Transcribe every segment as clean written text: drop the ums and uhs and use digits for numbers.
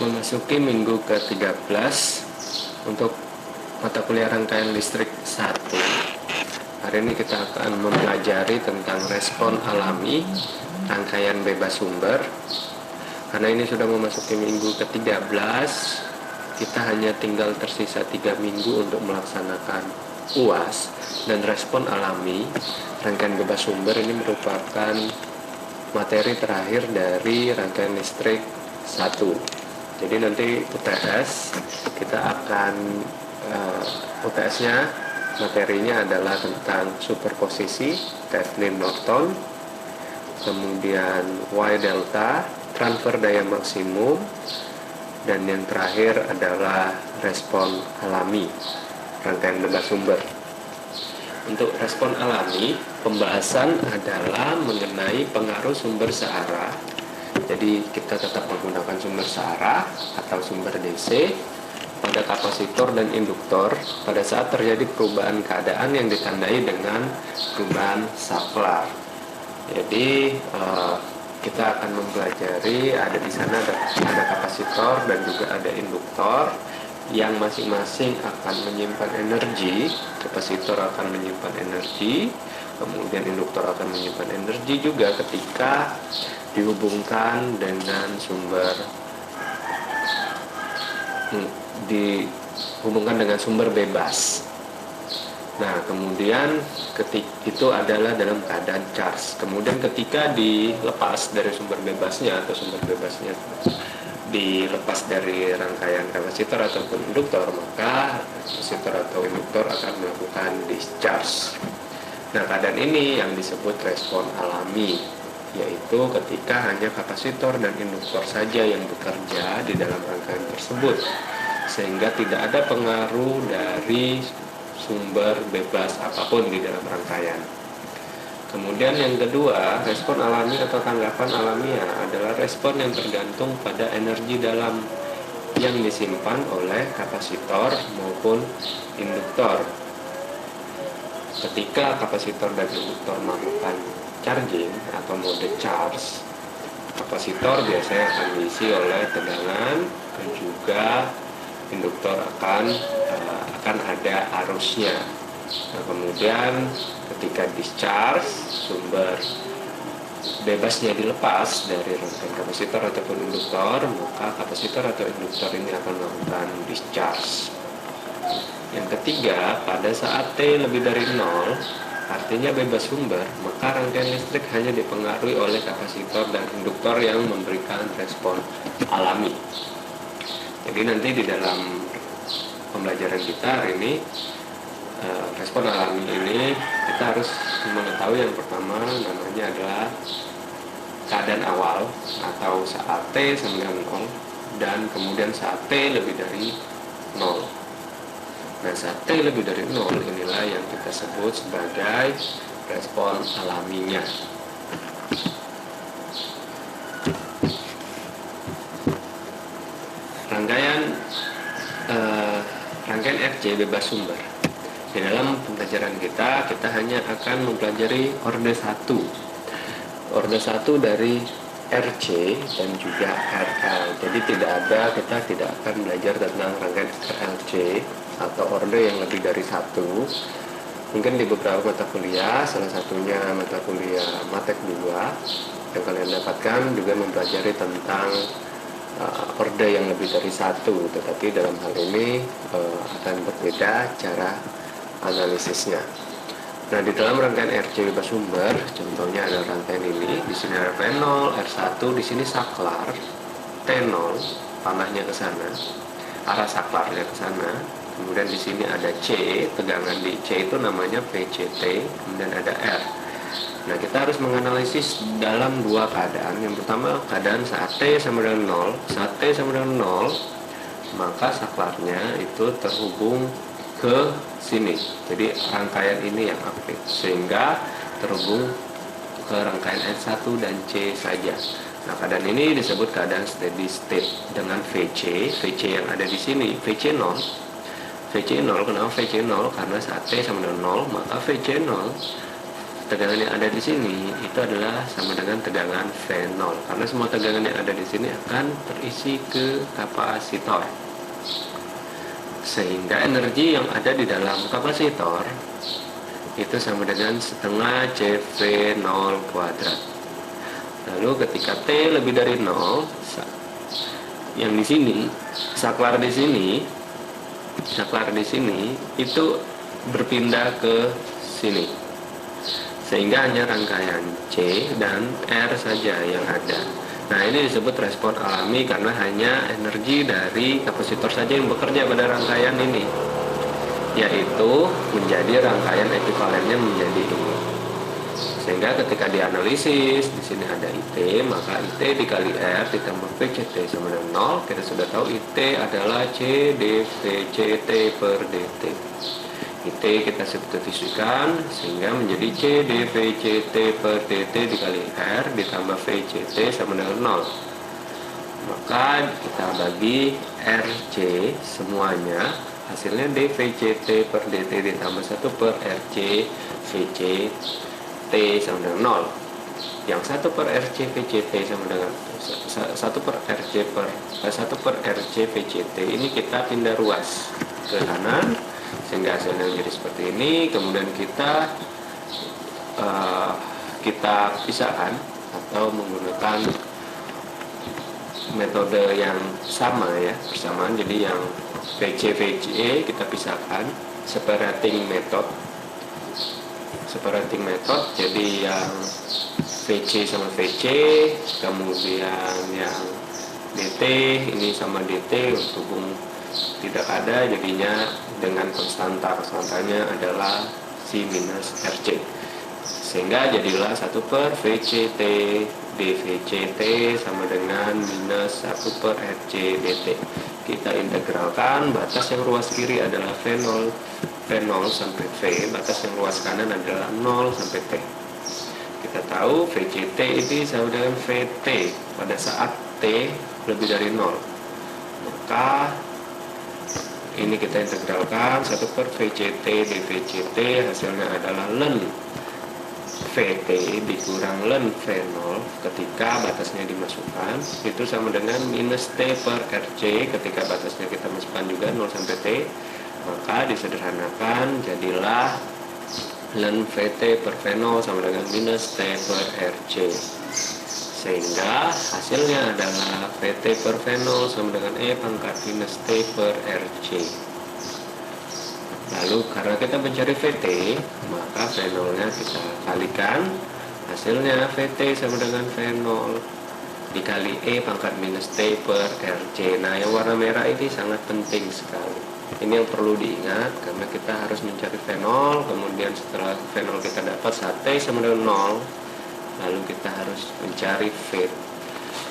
memasuki minggu ke-13 untuk mata kuliah rangkaian listrik 1. Hari ini kita akan mempelajari tentang respon alami rangkaian bebas sumber. Karena ini sudah memasuki minggu ke-13, kita hanya tinggal tersisa 3 minggu untuk melaksanakan UAS, dan respon alami rangkaian bebas sumber ini merupakan materi terakhir dari rangkaian listrik 1. Jadi nanti UTS kita akan UTS-nya materinya adalah tentang superposisi, Thessalien Norton, kemudian Y delta, transfer daya maksimum, dan yang terakhir adalah respon alami rangkaian bebas sumber. Untuk respon alami, pembahasan adalah mengenai pengaruh sumber searah. Jadi kita tetap menggunakan sumber searah atau sumber DC pada kapasitor dan induktor pada saat terjadi perubahan keadaan yang ditandai dengan perubahan saklar. Jadi kita akan mempelajari di sana ada kapasitor dan juga ada induktor yang masing-masing akan menyimpan energi. Kapasitor akan menyimpan energi, kemudian induktor akan menyimpan energi juga ketika dihubungkan dengan sumber bebas. Nah, kemudian itu adalah dalam keadaan charge. Kemudian ketika dilepas dari sumber bebasnya atau sumber bebasnya dilepas dari rangkaian kapasitor ataupun induktor, maka kapasitor atau induktor akan melakukan discharge. Nah, keadaan ini yang disebut respon alami, yaitu ketika hanya kapasitor dan induktor saja yang bekerja di dalam rangkaian tersebut, sehingga tidak ada pengaruh dari sumber bebas apapun di dalam rangkaian. Kemudian yang kedua, respon alami atau tanggapan alamiah adalah respon yang tergantung pada energi dalam yang disimpan oleh kapasitor maupun induktor. Ketika kapasitor dan induktor melakukan charging atau mode charge, kapasitor biasanya akan diisi oleh tegangan, dan juga induktor akan ada arusnya. Nah, kemudian ketika discharge, sumber bebasnya dilepas dari rangkaian kapasitor ataupun induktor, maka kapasitor atau induktor ini akan melakukan discharge. Yang ketiga, pada saat T lebih dari 0, artinya bebas sumber, maka rangkaian listrik hanya dipengaruhi oleh kapasitor dan induktor yang memberikan respon alami. Jadi nanti di dalam pembelajaran kita hari ini, respon alami ini kita harus mengetahui yang pertama namanya adalah keadaan awal atau saat T sama dengan 0, dan kemudian saat T lebih dari 0. Nah, saat T lebih dari 0 inilah yang kita sebut sebagai respon alaminya. Rangkaian RC bebas sumber. Di dalam pembelajaran kita hanya akan mempelajari orde 1. Orde 1 dari RC dan juga RL. Jadi kita tidak akan belajar tentang rangkaian RLC atau orde yang lebih dari 1. Mungkin di beberapa mata kuliah, salah satunya mata kuliah Matek 2 yang kalian dapatkan juga mempelajari tentang orde yang lebih dari 1, tetapi dalam hal ini akan berbeda cara analisisnya. Nah, di dalam rangkaian RC bebas sumber, contohnya ada rangkaian ini, di sini ada P0, R1, di sini saklar, T0, panahnya ke sana, arah saklarnya ke sana. Kemudian di sini ada C, tegangan di C itu namanya PCT, kemudian ada R. Nah, kita harus menganalisis dalam dua keadaan. Yang pertama, keadaan saat T sama dengan 0. Saat T sama dengan 0, maka saklarnya itu terhubung ke sini. Jadi rangkaian ini yang aktif, sehingga terhubung ke rangkaian S1 dan C saja. Nah, keadaan ini disebut keadaan steady state dengan VC yang ada di sini, VC 0. VC 0, kenapa VC 0? Karena saat T sama dengan 0, maka VC 0 tegangan yang ada di sini itu adalah sama dengan tegangan V0, karena semua tegangan yang ada di sini akan terisi ke kapasitor. Sehingga energi yang ada di dalam kapasitor itu sama dengan setengah CV0 kuadrat. Lalu ketika T lebih dari 0, yang di sini, saklar di sini itu berpindah ke sini, sehingga hanya rangkaian C dan R saja yang ada. Nah, ini disebut respon alami karena hanya energi dari kapasitor saja yang bekerja pada rangkaian ini, yaitu menjadi rangkaian ekuivalennya menjadi ini. Sehingga ketika dianalisis di sini ada IT, maka IT dikali R ditambah VCT sama dengan 0. Kita sudah tahu IT adalah C dVCT per dt. IT kita substitusikan sehingga menjadi C dVCT per dt dikali R ditambah VCT sama dengan 0. Maka kita bagi RC semuanya, hasilnya dVCT per dt ditambah 1 per RC VCT sama dengan 0. Yang 1 per RC VCT sama dengan 1 per RC VCT ini kita pindah ruas ke kanan sehingga hasilnya menjadi seperti ini. Kemudian kita pisahkan atau menggunakan metode yang sama ya, persamaan. Jadi yang VC VCE kita pisahkan separating method, jadi yang VC sama VC, kemudian yang DT ini sama DT hubung tidak ada, jadinya dengan konstantanya adalah C minus RC, sehingga jadilah 1 per VCT dVCT sama dengan minus 1 per RC dt. Kita integralkan, batas yang ruas kiri adalah V0 sampai V, batas yang luas kanan adalah 0 sampai T. Kita tahu VCT ini sama dengan VT pada saat T lebih dari 0. Maka ini kita integralkan 1 per VCT dVCT, hasilnya adalah ln VT dikurang ln V0 ketika batasnya dimasukkan, itu sama dengan minus T per RC ketika batasnya kita masukkan juga 0 sampai T. Maka disederhanakan jadilah ln VT per V0 sama dengan minus T per RC, sehingga hasilnya adalah VT per V0 sama dengan E pangkat minus T per RC. Lalu karena kita mencari VT, maka V0 nya kita kalikan, hasilnya VT sama dengan V0 dikali E pangkat minus T per RC. Nah, yang warna merah ini sangat penting sekali. Ini yang perlu diingat karena kita harus mencari V0, kemudian setelah V0 kita dapat saat T sama dengan 0, lalu kita harus mencari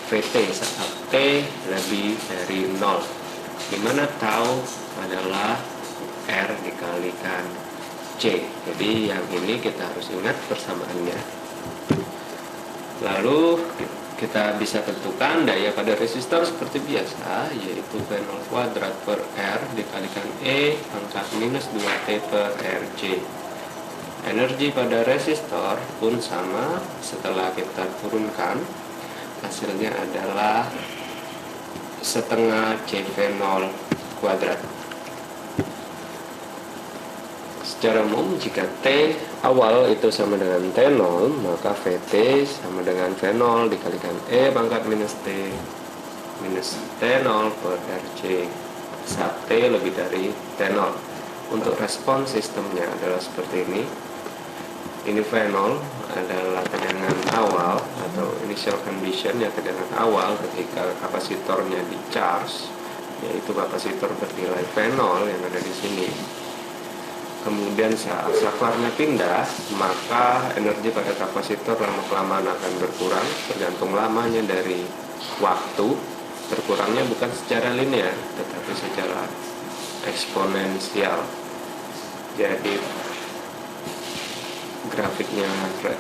VT saat T lebih dari 0, dimana tau adalah R dikalikan C. Jadi yang ini kita harus ingat persamaannya. Lalu kita bisa tentukan daya pada resistor seperti biasa, yaitu V0 kuadrat per R dikalikan E pangkat minus 2T per RC. Energi pada resistor pun sama, setelah kita turunkan, hasilnya adalah setengah CV0 kuadrat. Secara umum, jika T awal itu sama dengan T0, maka VT sama dengan V0 dikalikan E pangkat minus T minus T0 per RC saat T lebih dari T0. Untuk respon sistemnya adalah seperti ini. Ini V0 adalah tegangan awal atau initial condition, ya tegangan awal ketika kapasitornya di charge, yaitu kapasitor bernilai V0 yang ada di sini. Kemudian saat saklarnya pindah, maka energi pada kapasitor lama-kelamaan akan berkurang, tergantung lamanya dari waktu. Berkurangnya bukan secara linear, tetapi secara eksponensial. Jadi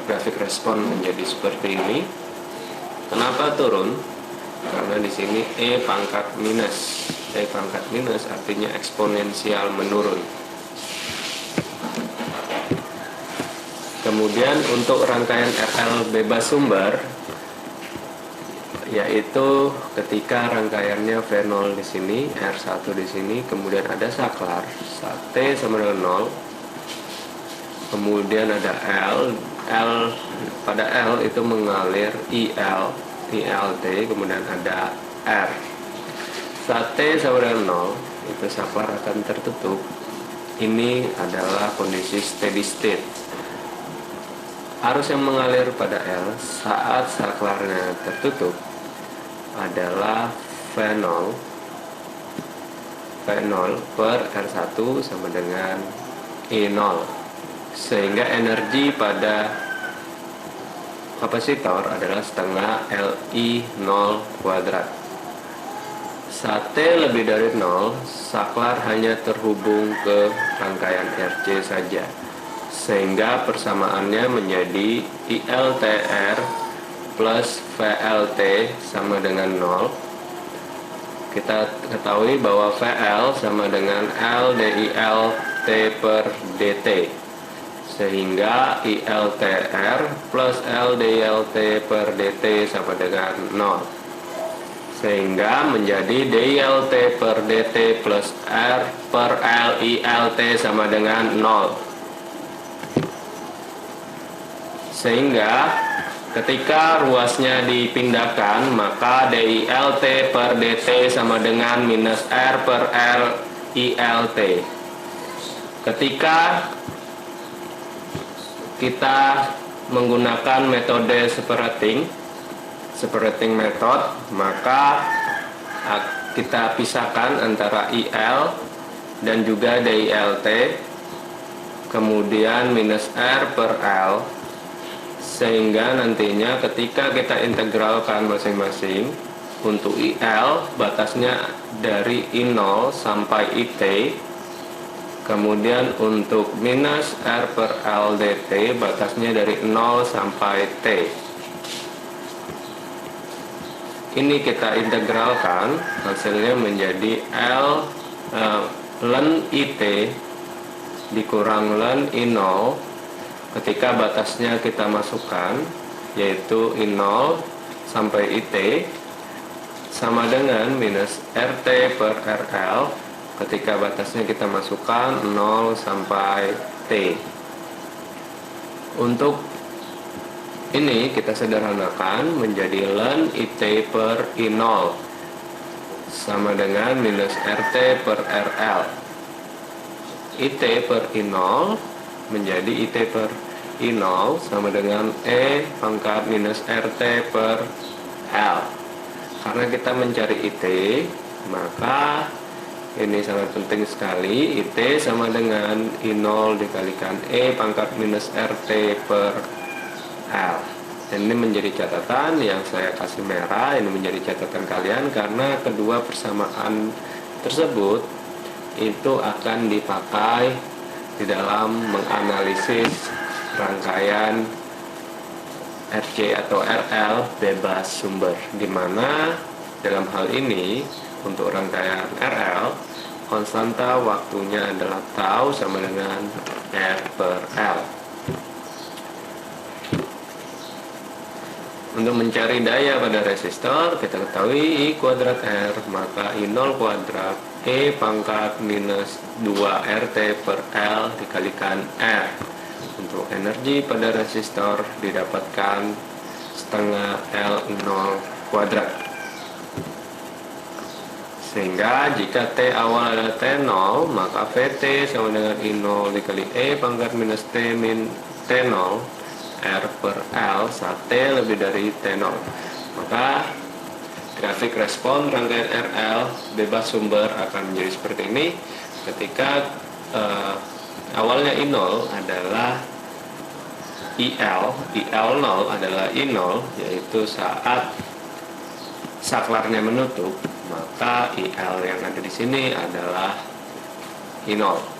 grafik respon menjadi seperti ini. Kenapa turun? Karena di sini E pangkat minus. E pangkat minus artinya eksponensial menurun. Kemudian untuk rangkaian RL bebas sumber, yaitu ketika rangkaiannya V0 di sini, R1 di sini, kemudian ada saklar, saat T sama dengan 0, kemudian ada L pada L itu mengalir ILT, kemudian ada R. Saat T sama dengan 0, itu saklar akan tertutup. Ini adalah kondisi steady state. Arus yang mengalir pada L saat saklarnya tertutup adalah V0 per R1 sama dengan I0, sehingga energi pada kapasitor adalah setengah LI0 kuadrat. Saat T lebih dari 0, saklar hanya terhubung ke rangkaian RC saja, sehingga persamaannya menjadi ILTR plus VLT sama dengan 0. Kita ketahui bahwa VL sama dengan LDILT per DT, sehingga ILTR plus LDILT per DT sama dengan 0, sehingga menjadi DILT per DT plus R per LILT sama dengan 0. Sehingga ketika ruasnya dipindahkan, maka DILT per DT sama dengan minus R per LILT. Ketika kita menggunakan metode separating method, maka kita pisahkan antara IL dan juga DILT, kemudian minus R per L, sehingga nantinya ketika kita integralkan masing-masing, untuk IL batasnya dari I0 sampai IT, kemudian untuk minus R per L dt batasnya dari 0 sampai T. Ini kita integralkan, hasilnya menjadi ln IT dikurang ln I0 ketika batasnya kita masukkan, yaitu I0 sampai IT, sama dengan minus RT per RL ketika batasnya kita masukkan 0 sampai T. Untuk ini kita sederhanakan menjadi ln IT per I0 sama dengan minus RT per RL. IT per I0 menjadi IT per I0 sama dengan E pangkat minus RT per L. Karena kita mencari IT, maka ini sangat penting sekali. IT sama dengan I0 dikalikan E pangkat minus RT per L. Dan ini menjadi catatan yang saya kasih merah, ini menjadi catatan kalian karena kedua persamaan tersebut itu akan dipakai di dalam menganalisis rangkaian RC atau RL bebas sumber, di mana dalam hal ini untuk rangkaian RL konstanta waktunya adalah tau sama dengan R per L. Untuk mencari daya pada resistor, kita ketahui I kuadrat R, maka I0 kuadrat E pangkat minus 2 RT per L dikalikan R. Untuk energi pada resistor didapatkan setengah L0 kuadrat. Sehingga jika T awal adalah T0, maka VT sama dengan I0 dikali E pangkat minus T min T0 R per L saat T lebih dari T0. Maka grafik respon rangkaian RL bebas sumber akan menjadi seperti ini. Ketika awalnya I0 adalah IL0 adalah I0, yaitu saat saklarnya menutup, maka IL yang ada di sini adalah I0.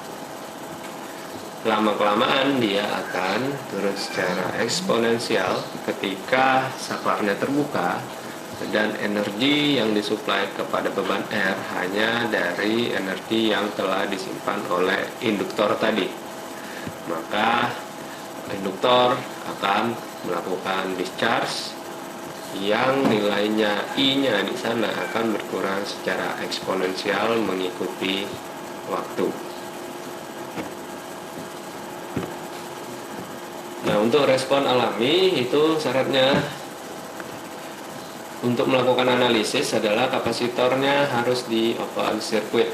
Lama-kelamaan dia akan turun secara eksponensial ketika saklarnya terbuka dan energi yang disuplai kepada beban R hanya dari energi yang telah disimpan oleh induktor tadi. Maka induktor akan melakukan discharge yang nilainya I-nya di sana akan berkurang secara eksponensial mengikuti waktu. Nah, untuk respon alami itu syaratnya untuk melakukan analisis adalah kapasitornya harus di open circuit,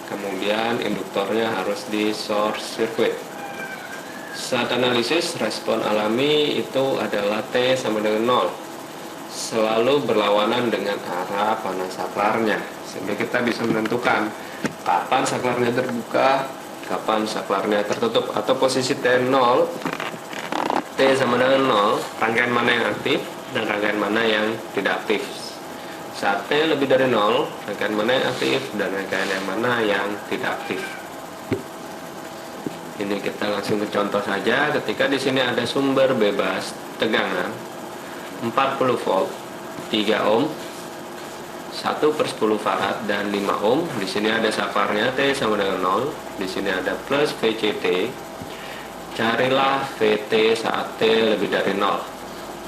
kemudian induktornya harus di short circuit. Saat analisis, respon alami itu adalah T sama dengan 0, selalu berlawanan dengan arah panas saklarnya, sehingga kita bisa menentukan kapan saklarnya terbuka, kapan saklarnya tertutup, atau posisi T0, T sama dengan 0, rangkaian mana yang aktif dan rangkaian mana yang tidak aktif. Saat T lebih dari 0, rangkaian mana yang aktif dan rangkaian yang mana yang tidak aktif. Ini kita langsung ke contoh saja. Ketika di sini ada sumber bebas tegangan 40 volt, 3 ohm, 1/10 farad dan 5 ohm. Di sini ada saklarnya T sama dengan 0. Di sini ada plus VCT. Carilah VT saat T lebih dari 0.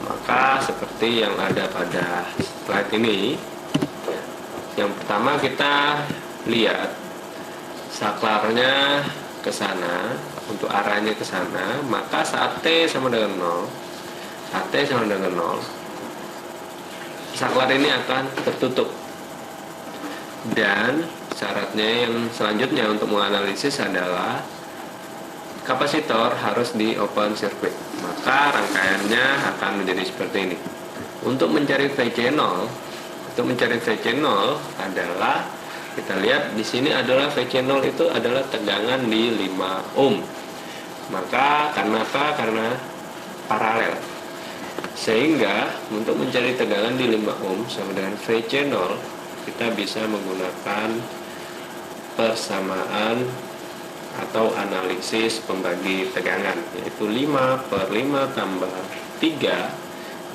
Maka seperti yang ada pada slide ini, yang pertama kita lihat saklarnya ke sana, untuk arahnya ke sana, maka saat T sama dengan 0, saat T sama dengan 0, saklar ini akan tertutup. Dan syaratnya yang selanjutnya untuk menganalisis adalah kapasitor harus di open circuit, maka rangkaiannya akan menjadi seperti ini. Untuk mencari VC0, adalah kita lihat di sini adalah VC0 itu adalah tegangan di 5 ohm. Maka karena apa? Karena paralel. Sehingga untuk mencari tegangan di 5 ohm sama dengan VC0, kita bisa menggunakan persamaan atau analisis pembagi tegangan, yaitu 5/5 tambah 3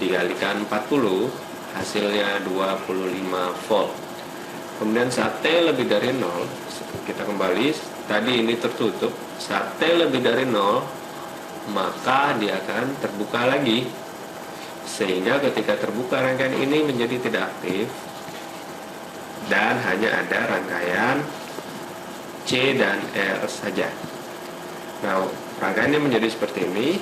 dikalikan 40, hasilnya 25 volt. Kemudian saat T lebih dari 0, kita kembali, tadi ini tertutup. Saat T lebih dari 0, maka dia akan terbuka lagi, sehingga ketika terbuka rangkaian ini menjadi tidak aktif dan hanya ada rangkaian C dan L saja. Nah, rangkaiannya menjadi seperti ini.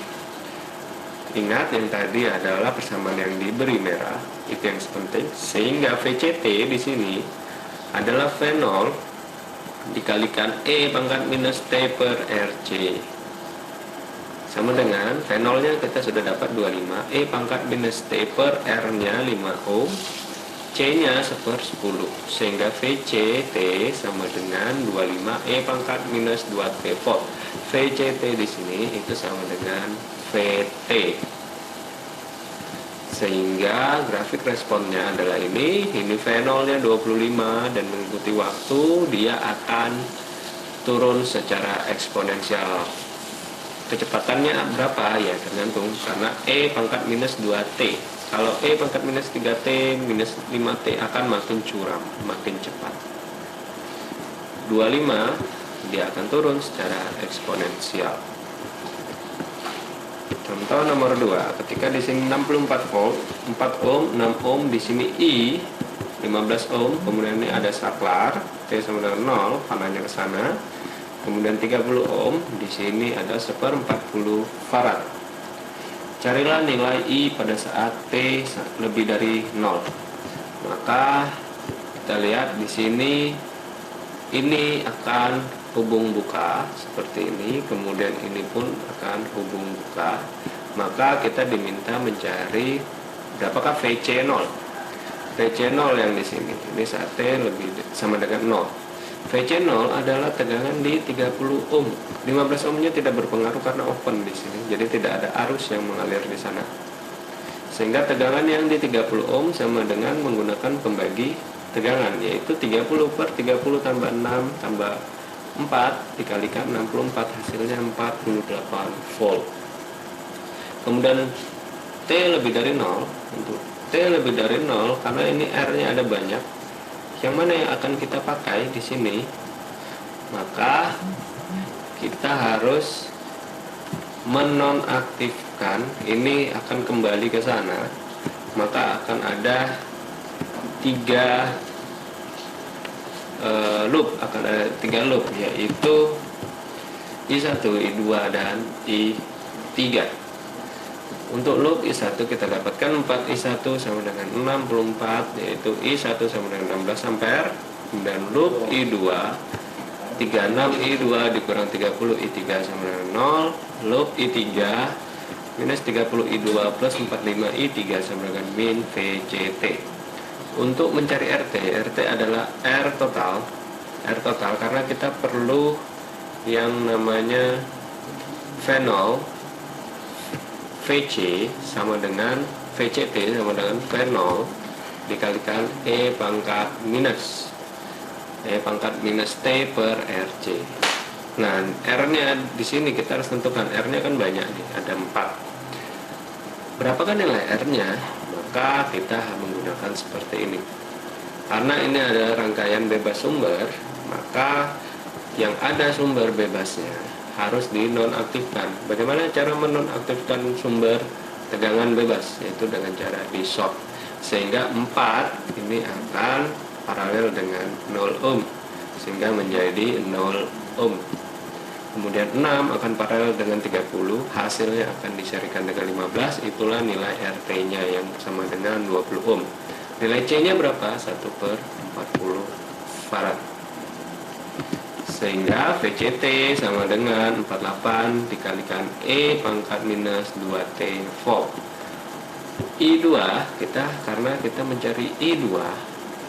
Ingat, yang tadi adalah persamaan yang diberi merah, itu yang penting. Sehingga VCT di sini adalah V0 dikalikan E pangkat minus T per RC, sama dengan V0 nya kita sudah dapat 25, E pangkat minus T per R nya 5 ohm, C nya 1/10, sehingga VCT sama dengan 25 E pangkat minus 2T volt. VCT di sini itu sama dengan VT. Sehingga grafik responnya adalah ini V0 nya 25 dan mengikuti waktu dia akan turun secara eksponensial. Kecepatannya berapa? Ya tergantung, karena E pangkat minus 2T. Kalau E pangkat minus 3T minus 5T akan makin curam, makin cepat. 25 dia akan turun secara eksponensial. Contoh nomor 2, ketika di sini 64 volt, 4 ohm, 6 ohm, di sini I 15 ohm, kemudian ini ada saklar T sama dengan 0, panahnya ke sana. Kemudian 30 ohm, di sini ada 1/40 farad. Carilah nilai I pada saat T lebih dari 0. Maka kita lihat di sini ini akan hubung buka seperti ini, kemudian ini pun akan hubung buka. Maka kita diminta mencari berapakah VC0. VC0 yang di sini, ini saat T lebih sama dengan 0. VC0 adalah tegangan di 30 ohm. 15 ohmnya tidak berpengaruh karena open di sini, jadi tidak ada arus yang mengalir di sana. Sehingga tegangan yang di 30 ohm sama dengan menggunakan pembagi tegangan, yaitu 30/30 tambah 6 tambah 4 dikalikan 64, hasilnya 48 volt. Kemudian T lebih dari 0, untuk T lebih dari 0 karena ini R-nya ada banyak, yang mana yang akan kita pakai di sini? Maka kita harus menonaktifkan, ini akan kembali ke sana, maka akan ada 3 loop, akan ada 3 loop, yaitu I1, I2, dan I3. Untuk loop I1 kita dapatkan 4I1 sama dengan 64, yaitu I1 sama dengan 16 ampere. Dan loop I2 36I2 dikurang 30 I3 sama dengan 0. Loop I3 minus 30I2 plus 45I3 sama dengan min VCT. Untuk mencari RT adalah R total karena kita perlu yang namanya V0 VC sama dengan VCT sama dengan V0 dikalikan E pangkat minus T per RC. Nah, R-nya di sini kita harus tentukan. R-nya kan banyak nih, ada 4. Berapakah nilai R-nya? Maka kita menggunakan seperti ini. Karena ini adalah rangkaian bebas sumber, maka yang ada sumber bebasnya harus dinonaktifkan. Bagaimana cara menonaktifkan sumber tegangan bebas? Yaitu dengan cara di short. Sehingga 4 ini akan paralel dengan 0 ohm, sehingga menjadi 0 ohm. Kemudian 6 akan paralel dengan 30, hasilnya akan diserikan dengan 15, itulah nilai RT-nya yang sama dengan 20 ohm. Nilai C-nya berapa? 1/40 farad. Sehingga VCT sama dengan 48 dikalikan E pangkat minus 2T volt. I2 karena kita mencari I2,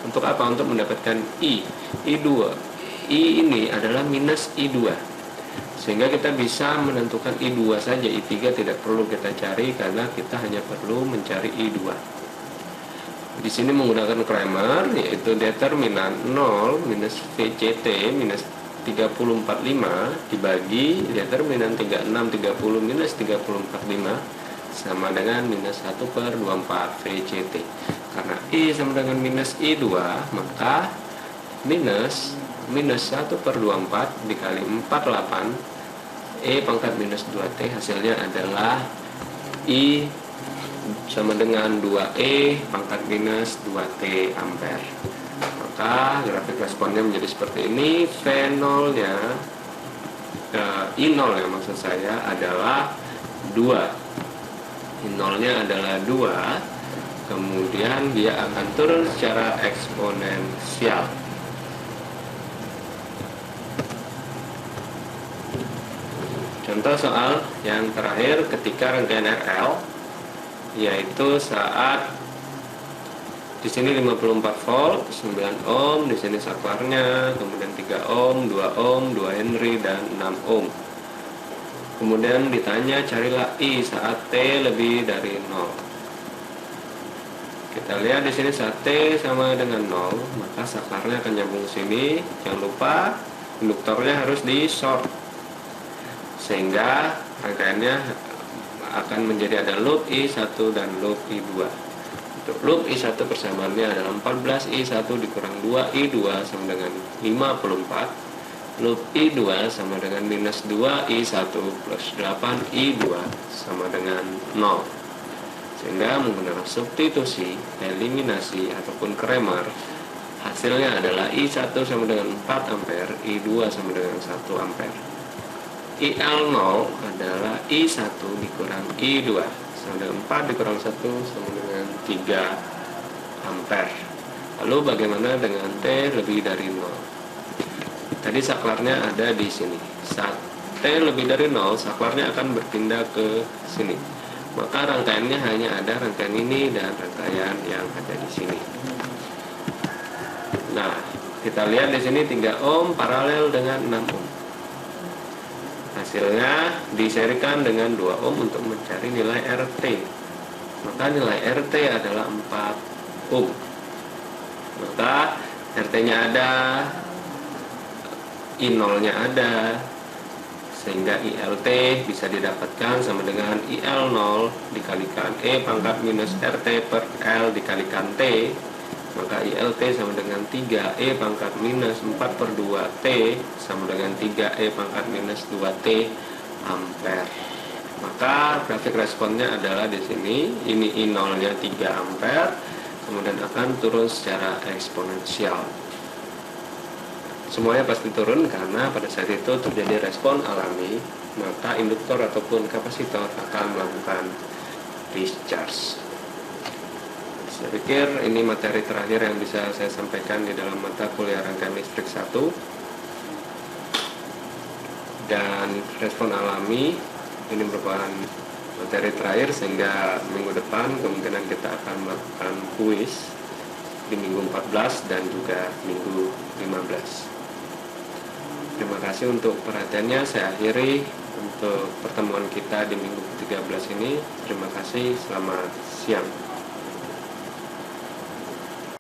untuk apa? Untuk mendapatkan I2. I ini adalah minus I2. Sehingga kita bisa menentukan I2 saja, I3 tidak perlu kita cari karena kita hanya perlu mencari I2. Di sini menggunakan Kramer, yaitu determinan 0 minus VCT minus 3045 dibagi determinan 36 30 minus 3045 sama dengan minus 1/24 VCT. Karena I sama dengan minus I2, maka minus 1/24 dikali 48 E pangkat minus 2T, hasilnya adalah I sama dengan 2E pangkat minus 2T ampere. Maka grafik responnya menjadi seperti ini. V0 nya I0 ya maksud saya adalah 2. I0 nya adalah 2. Kemudian dia akan turun secara eksponensial. Contoh soal yang terakhir ketika rangkaian RL, yaitu saat di sini 54 volt, 9 ohm, di sini saklarnya, kemudian 3 ohm, 2 ohm, 2 Henry, dan 6 ohm. Kemudian ditanya carilah I saat T lebih dari 0. Kita lihat di sini saat T sama dengan 0, maka saklarnya akan nyambung sini. Jangan lupa induktornya harus di short, sehingga rangkaiannya akan menjadi ada loop I1 dan loop I2. Untuk loop I1 persamaannya adalah 14I1 dikurang 2I2 sama dengan 54. Loop I2 sama dengan minus 2I1 plus 8I2 sama dengan 0. Sehingga menggunakan substitusi, eliminasi, ataupun Kramer, hasilnya adalah I1 sama dengan 4 ampere, I2 sama dengan 1 ampere. IL0 adalah I1 dikurang I2 sama dengan 4 dikurang 1 sama dengan 3 ampere. Lalu bagaimana dengan T lebih dari 0? Tadi saklarnya ada di sini. Saat T lebih dari 0, saklarnya akan berpindah ke sini. Maka rangkaiannya hanya ada rangkaian ini dan rangkaian yang ada di sini. Nah, kita lihat di sini 3 ohm paralel dengan 6 ohm. Hasilnya diserikan dengan 2 ohm untuk mencari nilai RT. Maka nilai RT adalah 4 ohm. Maka RT-nya ada, I0-nya ada, sehingga ILT bisa didapatkan sama dengan IL0 dikalikan E pangkat minus RT per L dikalikan T. Maka ILT sama dengan 3E pangkat minus 4/2T sama dengan 3E pangkat minus 2T ampere. Maka grafik responnya adalah di sini. Ini I0-nya 3 ampere, kemudian akan turun secara eksponensial. Semuanya pasti turun karena pada saat itu terjadi respon alami, maka induktor ataupun kapasitor akan melakukan discharge. Saya pikir ini materi terakhir yang bisa saya sampaikan di dalam mata kuliah rangkaian listrik 1. Dan respon alami ini merupakan materi terakhir, sehingga minggu depan kemungkinan kita akan melakukan kuis di minggu 14 dan juga minggu 15. Terima kasih untuk perhatiannya. Saya akhiri untuk pertemuan kita di minggu ke-13 ini. Terima kasih, selamat siang.